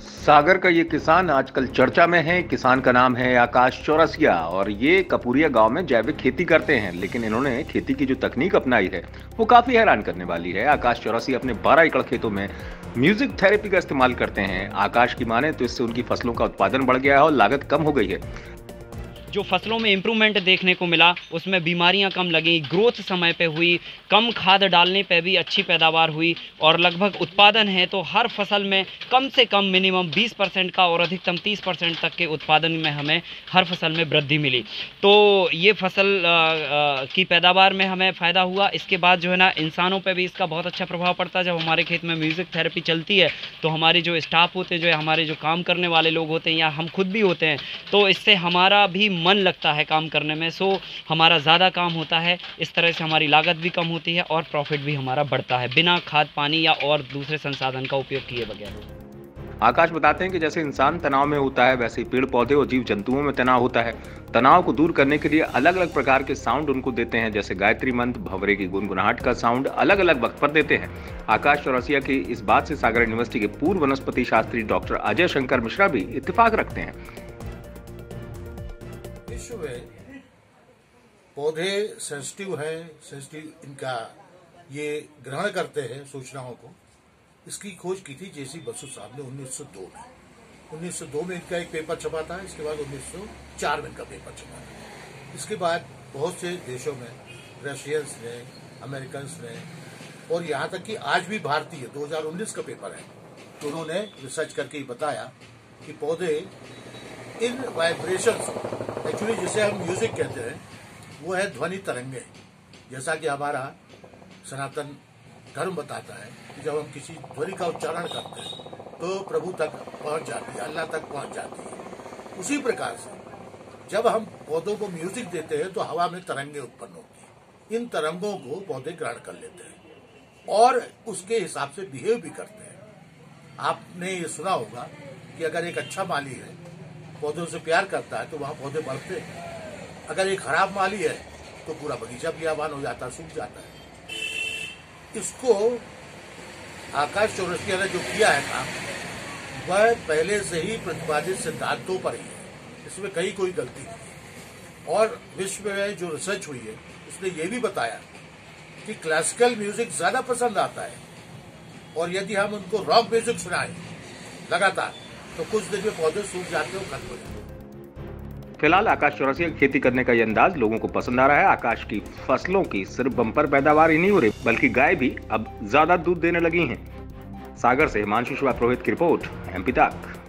सागर का ये किसान आजकल चर्चा में है। किसान का नाम है आकाश चौरसिया और ये कपूरिया गांव में जैविक खेती करते हैं। लेकिन इन्होंने खेती की जो तकनीक अपनाई है वो काफी हैरान करने वाली है। आकाश चौरसिया अपने 12 एकड़ खेतों में म्यूजिक थेरेपी का इस्तेमाल करते हैं। आकाश की माने तो इससे उनकी फसलों का उत्पादन बढ़ गया है और लागत कम हो गई है। जो फसलों में इम्प्रूवमेंट देखने को मिला, उसमें बीमारियां कम लगी, ग्रोथ समय पे हुई, कम खाद डालने पे भी अच्छी पैदावार हुई और लगभग उत्पादन है तो हर फसल में कम से कम मिनिमम 20% का और अधिकतम 30% तक के उत्पादन में हमें हर फसल में वृद्धि मिली। तो ये फसल की पैदावार में हमें फ़ायदा हुआ। इसके बाद जो है ना, इंसानों पर भी इसका बहुत अच्छा प्रभाव पड़ता है। जब हमारे खेत में म्यूज़िक थेरेपी चलती है तो हमारे जो स्टाफ होते हैं, जो हमारे जो काम करने वाले लोग होते हैं या हम खुद भी होते हैं, तो इससे हमारा भी मन लगता है काम करने में। सो हमारा ज़्यादा काम होता है। इस तरह से हमारी लागत भी कम होती है और प्रॉफिट भी हमारा बढ़ता है, बिना खाद पानी या और दूसरे संसाधन का उपयोग किए बगैर। आकाश बताते हैं कि जैसे इंसान तनाव में होता है वैसे ही पेड़ पौधे और जीव जंतुओं में तनाव होता है। तनाव को दूर करने के लिए अलग अलग प्रकार के साउंड उनको देते हैं, जैसे गायत्री मंत्र, भंवरे की गुनगुनाहट का साउंड अलग अलग वक्त पर देते हैं। आकाश चौरसिया की इस बात से सागर यूनिवर्सिटी के पूर्व वनस्पति शास्त्री डॉक्टर अजय शंकर मिश्रा भी इत्तेफाक रखते हैं। विश्व में पौधे सेंसिटिव है, इनका ये ग्रहण करते हैं सूचनाओं को। इसकी खोज की थी जेसी बसु साहब ने 1902 में। 1902 में इनका एक पेपर छपा था। इसके बाद 1904 में इनका पेपर छपा था। इसके बाद बहुत से देशों में, रशियंस ने, अमेरिकन्स ने और यहाँ तक कि आज भी भारतीय 2019 का पेपर है, तो उन्होंने रिसर्च करके बताया कि पौधे इन वाइब्रेशंस, एक्चुअली जिसे हम म्यूजिक कहते हैं, वो है ध्वनि तरंगे। जैसा कि हमारा सनातन धर्म बताता है कि जब हम किसी ध्वनि का उच्चारण करते हैं तो प्रभु तक पहुंच जाती है, अल्लाह तक पहुंच जाती है। उसी प्रकार से जब हम पौधों को म्यूजिक देते हैं तो हवा में तरंगे उत्पन्न होती हैं। इन तरंगों को पौधे ग्रहण कर लेते हैं और उसके हिसाब से बिहेव भी करते हैं। आपने ये सुना होगा कि अगर एक अच्छा माली है, पौधों से प्यार करता है, तो वहां पौधे बढ़ते हैं। अगर एक खराब माली है तो पूरा बगीचा बियाबान हो जाता है, सूख जाता है। इसको आकाश चौरसिया ने जो किया है काम, वह पहले से ही प्रतिपादित सिद्धांतों पर ही है। इसमें कहीं कोई गलती नहीं है। और विश्व में जो रिसर्च हुई है उसने ये भी बताया कि क्लासिकल म्यूजिक ज्यादा पसंद आता है और यदि हम उनको रॉक म्यूजिक सुनाएं लगातार तो कुछ दिन में पौधे सूख जाते हैं, खत्म हो जाते हैं। फिलहाल आकाश चौरसिया की खेती करने का ये अंदाज लोगों को पसंद आ रहा है। आकाश की फसलों की सिर्फ बम्पर पैदावार ही नहीं हो रही, बल्कि गाय भी अब ज्यादा दूध देने लगी हैं। सागर से हिमांशु पुरोहित की रिपोर्ट, एमपी तक।